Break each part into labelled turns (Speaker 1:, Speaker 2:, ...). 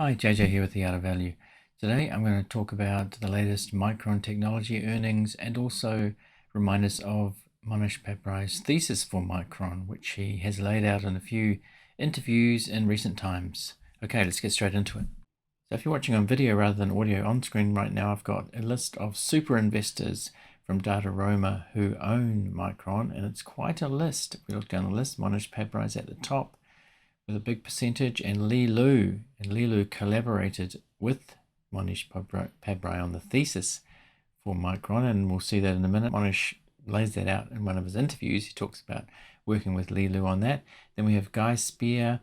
Speaker 1: Hi, JJ here with The Art of Value. Today I'm going to talk about the latest Micron Technology earnings and also remind us of Mohnish Pabrai's thesis for Micron, which he has laid out in a few interviews in recent times. Okay, let's get straight into it. So if you're watching on video rather than audio, on screen right now I've got a list of super investors from Dataroma who own Micron, and it's quite a list. If we look down the list, Mohnish Pabrai's at the top with a big percentage, and Li Lu collaborated with Mohnish Pabrai on the thesis for Micron, and we'll see that in a minute. Mohnish lays that out in one of his interviews. He talks about working with Li Lu on that. Then we have Guy Spear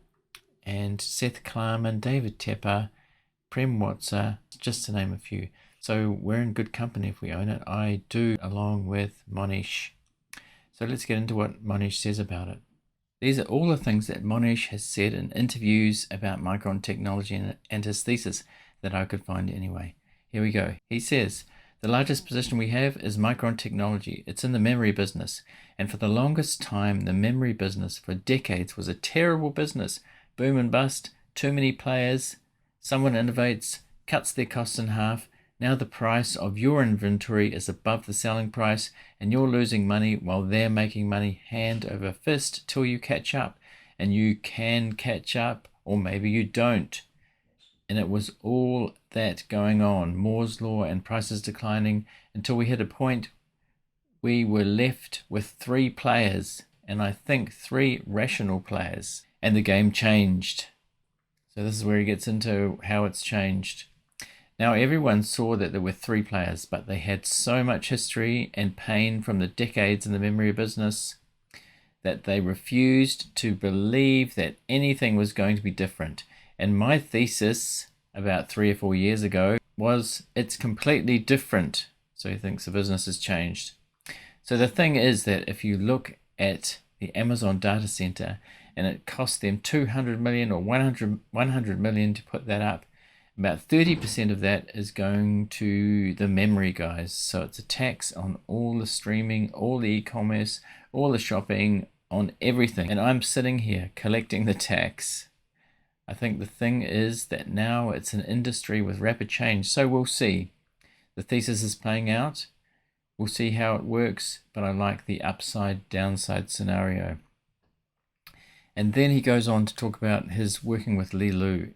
Speaker 1: and Seth Klarman, David Tepper, Prem Watsa, just to name a few. So we're in good company if we own it. I do, along with Mohnish. So let's get into what Mohnish says about it. These are all the things that Mohnish has said in interviews about Micron Technology and his thesis that I could find anyway. Here we go. He says, the largest position we have is Micron Technology. It's in the memory business. And for the longest time, the memory business for decades was a terrible business. Boom and bust, too many players. Someone innovates, cuts their costs in half. Now the price of your inventory is above the selling price, and you're losing money while they're making money hand over fist till you catch up. And you can catch up, or maybe you don't. And it was all that going on, Moore's law and prices declining, until we hit a point we were left with three players, and I think three rational players, and the game changed. So this is where he gets into how it's changed. Now everyone saw that there were three players, but they had so much history and pain from the decades in the memory business that they refused to believe that anything was going to be different. And my thesis about 3 or 4 years ago was it's completely different. So he thinks the business has changed. So the thing is that if you look at the Amazon data center and it cost them 200 million or 100 million to put that up, about 30% of that is going to the memory guys. So it's a tax on all the streaming, all the e-commerce, all the shopping, on everything. And I'm sitting here collecting the tax. I think the thing is that now it's an industry with rapid change. So we'll see. The thesis is playing out. We'll see how it works, but I like the upside downside scenario. And then he goes on to talk about his working with Li Lu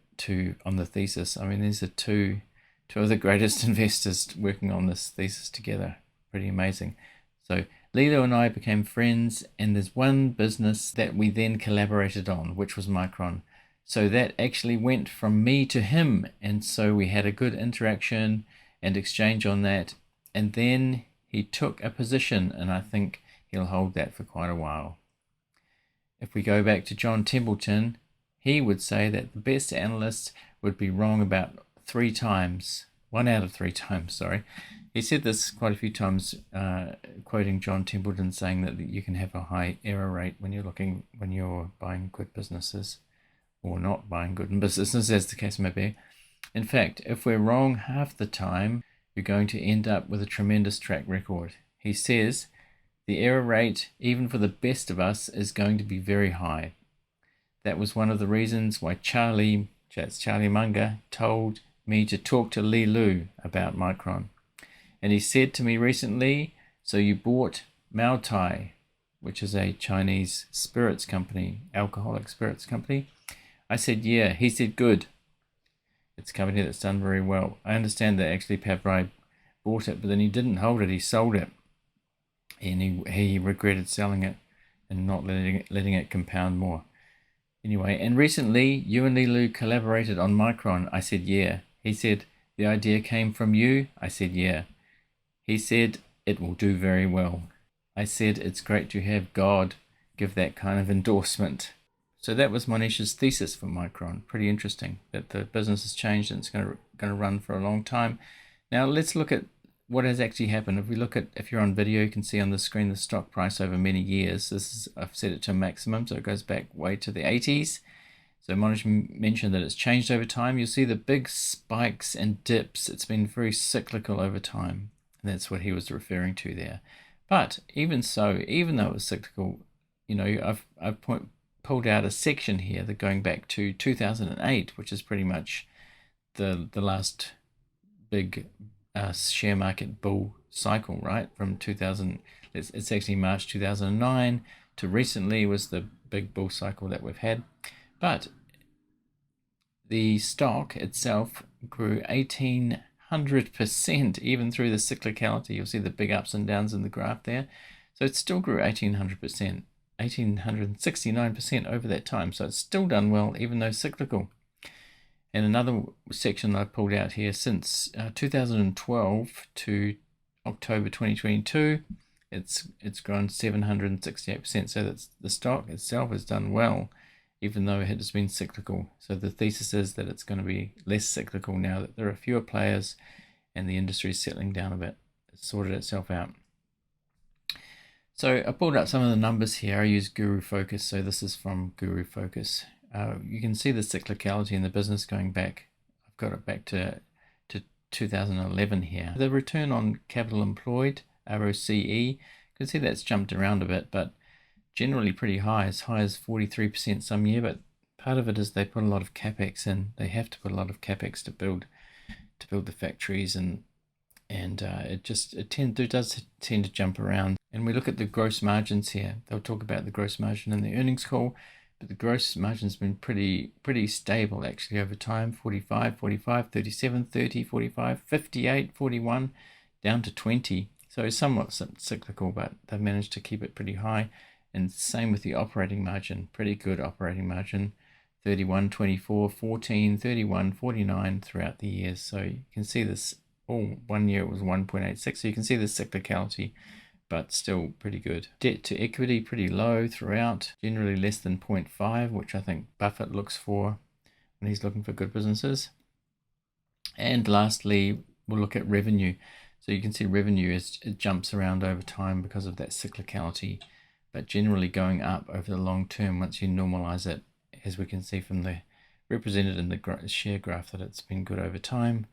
Speaker 1: on the thesis. I mean, these are two of the greatest investors working on this thesis together. Pretty amazing. So Li Lu and I became friends, and there's one business that we then collaborated on, which was Micron. So that actually went from me to him, and so we had a good interaction and exchange on that. And then he took a position, and I think he'll hold that for quite a while. If we go back to John Templeton, he would say that the best analysts would be wrong about 3 times. 1 out of 3 times, sorry. He said this quite a few times, quoting John Templeton, saying that you can have a high error rate when you're buying good businesses, or not buying good businesses, as the case may be. In fact, if we're wrong half the time, you're going to end up with a tremendous track record. He says the error rate, even for the best of us, is going to be very high. That was one of the reasons why Charlie Munger, told me to talk to Li Lu about Micron. And he said to me recently, so you bought Maotai, which is a Chinese spirits company, alcoholic spirits company? I said, yeah. He said, good. It's a company that's done very well. I understand that actually Pabrai bought it, but then he didn't hold it. He sold it. And he regretted selling it and not letting it compound more. Anyway, and recently you and Li Lu collaborated on Micron. I said, yeah. He said, the idea came from you. I said, yeah. He said, it will do very well. I said, it's great to have God give that kind of endorsement. So that was Mohnish's thesis for Micron. Pretty interesting that the business has changed and it's going to run for a long time. Now let's look at what has actually happened. If you're on video, you can see on the screen the stock price over many years. I've set it to maximum, so it goes back way to the 80s. So Mohnish mentioned that it's changed over time. You'll see the big spikes and dips. It's been very cyclical over time. And that's what he was referring to there. But even so, even though it was cyclical, I've pulled out a section here that going back to 2008, which is pretty much the last big share market bull cycle, right? From 2000, it's actually March 2009 to recently was the big bull cycle that we've had. But the stock itself grew 1800% even through the cyclicality. You'll see the big ups and downs in the graph there. So it still grew 1800%, 1869% over that time. So it's still done well, even though cyclical. And another section I pulled out here, since 2012 to October 2022, it's grown 768%. So that's the stock itself has done well, even though it has been cyclical. So the thesis is that it's going to be less cyclical now that there are fewer players and the industry is settling down a bit. It's sorted itself out. So I pulled up some of the numbers here. I use Guru Focus, so this is from Guru Focus. You can see the cyclicality in the business going back. I've got it back to 2011 here. The return on capital employed, ROCE, you can see that's jumped around a bit, but generally pretty high as 43% some year. But part of it is they put a lot of capex in. They have to put a lot of capex to build the factories, and it does tend to jump around. And we look at the gross margins here. They'll talk about the gross margin in the earnings call, but the gross margin's been pretty stable actually over time. 45, 45, 37, 30, 45, 58, 41, down to 20. So somewhat cyclical, but they've managed to keep it pretty high. And same with the operating margin, pretty good operating margin, 31, 24, 14, 31, 49 throughout the years. So you can see this, 1 year it was 1.86. So you can see the cyclicality, but still pretty good. Debt to equity, pretty low throughout, generally less than 0.5, which I think Buffett looks for when he's looking for good businesses. And lastly, we'll look at revenue. So you can see revenue it jumps around over time because of that cyclicality, but generally going up over the long term once you normalize it, as we can see from the represented in the share graph that it's been good over time.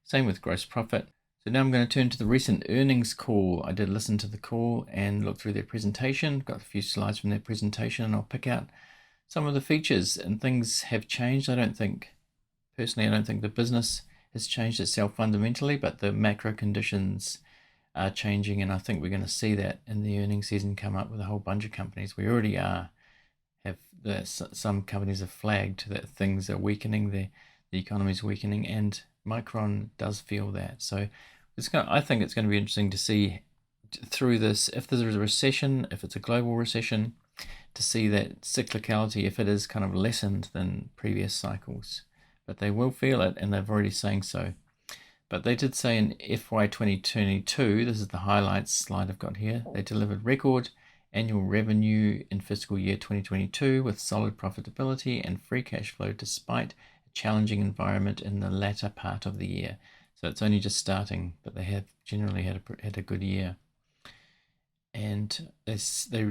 Speaker 1: Same with gross profit. So now I'm going to turn to the recent earnings call. I did listen to the call and look through their presentation. Got a few slides from their presentation, and I'll pick out some of the features. And things have changed. Personally, I don't think the business has changed itself fundamentally, but the macro conditions are changing, and I think we're going to see that in the earnings season come up with a whole bunch of companies. We already some companies have flagged that things are weakening, the economy is weakening, and Micron does feel that. So I think it's going to be interesting to see through this, if there's a recession, if it's a global recession, to see that cyclicality, if it is kind of lessened than previous cycles. But they will feel it, and they've already saying so. But they did say in FY 2022, this is the highlights slide I've got here, they delivered record annual revenue in fiscal year 2022 with solid profitability and free cash flow despite a challenging environment in the latter part of the year. So it's only just starting, but they have generally had a good year. And they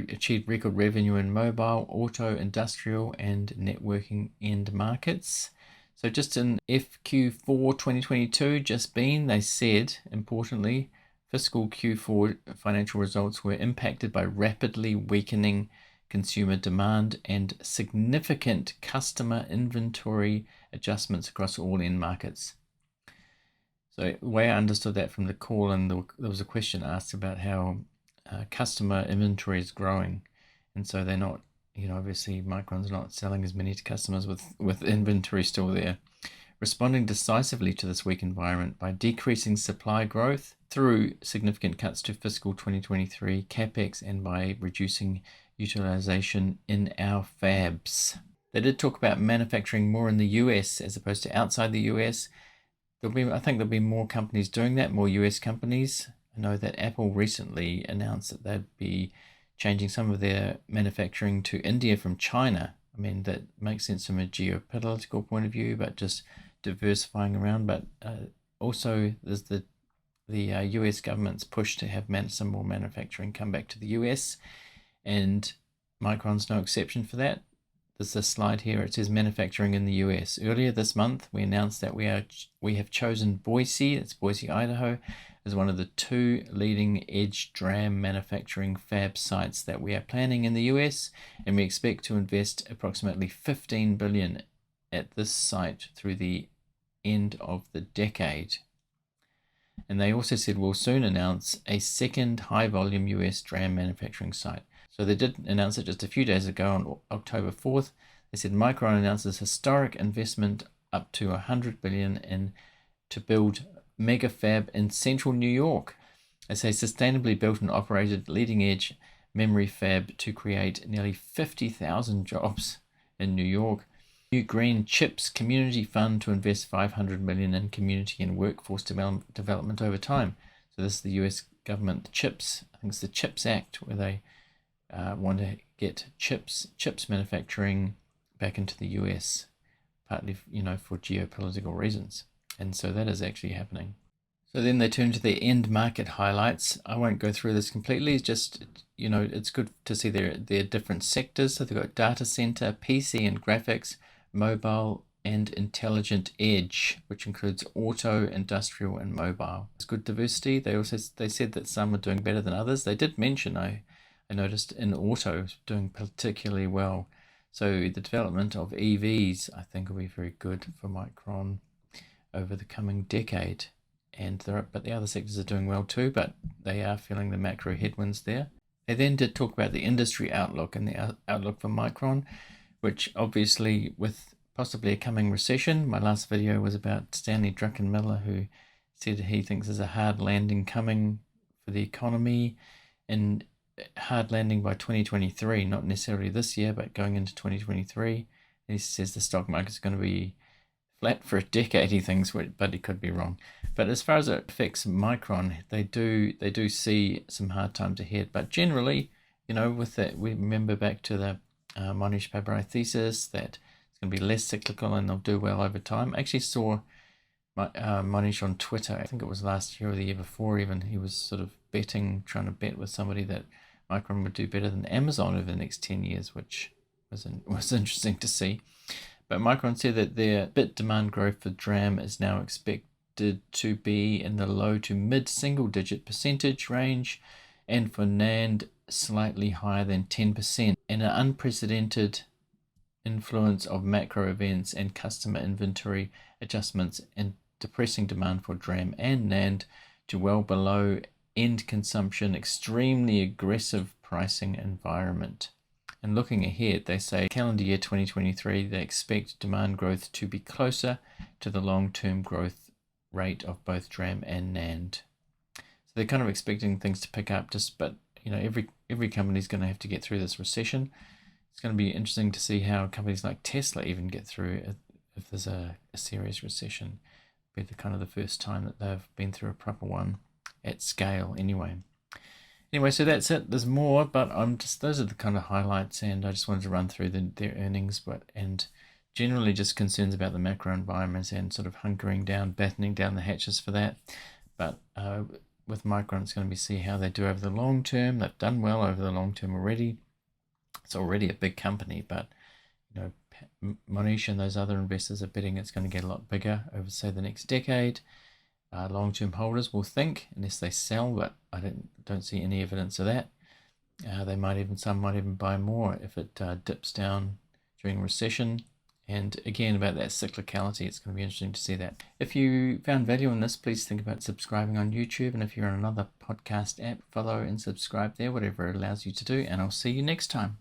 Speaker 1: achieved record revenue in mobile, auto, industrial, and networking end markets. So just in FQ4 2022 just been, they said, importantly, fiscal Q4 financial results were impacted by rapidly weakening consumer demand and significant customer inventory adjustments across all end markets. So the way I understood that from the call, and there was a question asked about how customer inventory is growing, and so they're not, obviously Micron's not selling as many to customers with inventory still there. Responding decisively to this weak environment by decreasing supply growth through significant cuts to fiscal 2023 capex and by reducing utilization in our fabs. They did talk about manufacturing more in the US as opposed to outside the US. I think there'll be more companies doing that, more US companies. I know that Apple recently announced that they'd be changing some of their manufacturing to India from China. I mean, that makes sense from a geopolitical point of view, but just diversifying around. But also there's the US government's push to have some more manufacturing come back to the US, and Micron's no exception for that. There's this slide here, it says manufacturing in the US. Earlier this month, we announced that we have chosen Boise, it's Boise, Idaho, as one of the 2 leading edge DRAM manufacturing fab sites that we are planning in the US, and we expect to invest approximately $15 billion at this site through the end of the decade. And they also said we'll soon announce a second high-volume US DRAM manufacturing site. So they did announce it just a few days ago on October 4th. They said Micron announces historic investment up to $100 billion to build mega fab in central New York. They say sustainably built and operated leading-edge memory fab to create nearly 50,000 jobs in New York. New Green Chips Community Fund to invest $500 million in community and workforce development over time. So this is the US government CHIPS. I think it's the CHIPS Act, where they want to get chips manufacturing back into the US, partly for geopolitical reasons. And so that is actually happening. So then they turn to their end market highlights. I won't go through this completely. It's just, it's good to see their different sectors. So they've got data center, PC and graphics, mobile and intelligent edge, which includes auto, industrial and mobile. It's good diversity. They said that some are doing better than others. They did mention, I noticed, in auto doing particularly well. So the development of EVs, I think, will be very good for Micron over the coming decade. But the other sectors are doing well too, but they are feeling the macro headwinds there. They then did talk about the industry outlook and the outlook for Micron, which obviously with possibly a coming recession. My last video was about Stanley Druckenmiller, who said he thinks there's a hard landing coming for the economy, and hard landing by 2023, not necessarily this year, but going into 2023. He says the stock market's going to be flat for a decade, he thinks, but he could be wrong. But as far as it affects Micron, they do see some hard times ahead. But generally, with that, we remember back to the Mohnish Pabrai Thesis that it's going to be less cyclical and they'll do well over time. I actually saw Mohnish on Twitter, I think it was last year or the year before even, he was sort of trying to bet with somebody that Micron would do better than Amazon over the next 10 years, which was interesting to see. But Micron said that their bit demand growth for DRAM is now expected to be in the low to mid single-digit percentage range, and for NAND slightly higher than 10%. And an unprecedented influence of macro events and customer inventory adjustments and depressing demand for DRAM and NAND to well below end consumption, extremely aggressive pricing environment. And looking ahead, they say calendar year 2023, they expect demand growth to be closer to the long-term growth rate of both DRAM and NAND. So they're kind of expecting things to pick up, but every company's going to have to get through this recession. It's going to be interesting to see how companies like Tesla even get through if there's a serious recession. It'll be the first time that they've been through a proper one at scale anyway. Anyway, so that's it. There's more, but those are the kind of highlights, and I just wanted to run through their earnings, and generally just concerns about the macro environment and sort of hunkering down, battening down the hatches for that. But with Micron, it's going to be see how they do over the long term. They've done well over the long term already. It's already a big company, but Mohnish and those other investors are betting it's going to get a lot bigger over, say, the next decade. Long-term holders will think, unless they sell, but I don't see any evidence of that. Some might even buy more if it dips down during recession. And again, about that cyclicality, it's going to be interesting to see that. If you found value in this, please think about subscribing on YouTube. And if you're on another podcast app, follow and subscribe there, whatever it allows you to do. And I'll see you next time.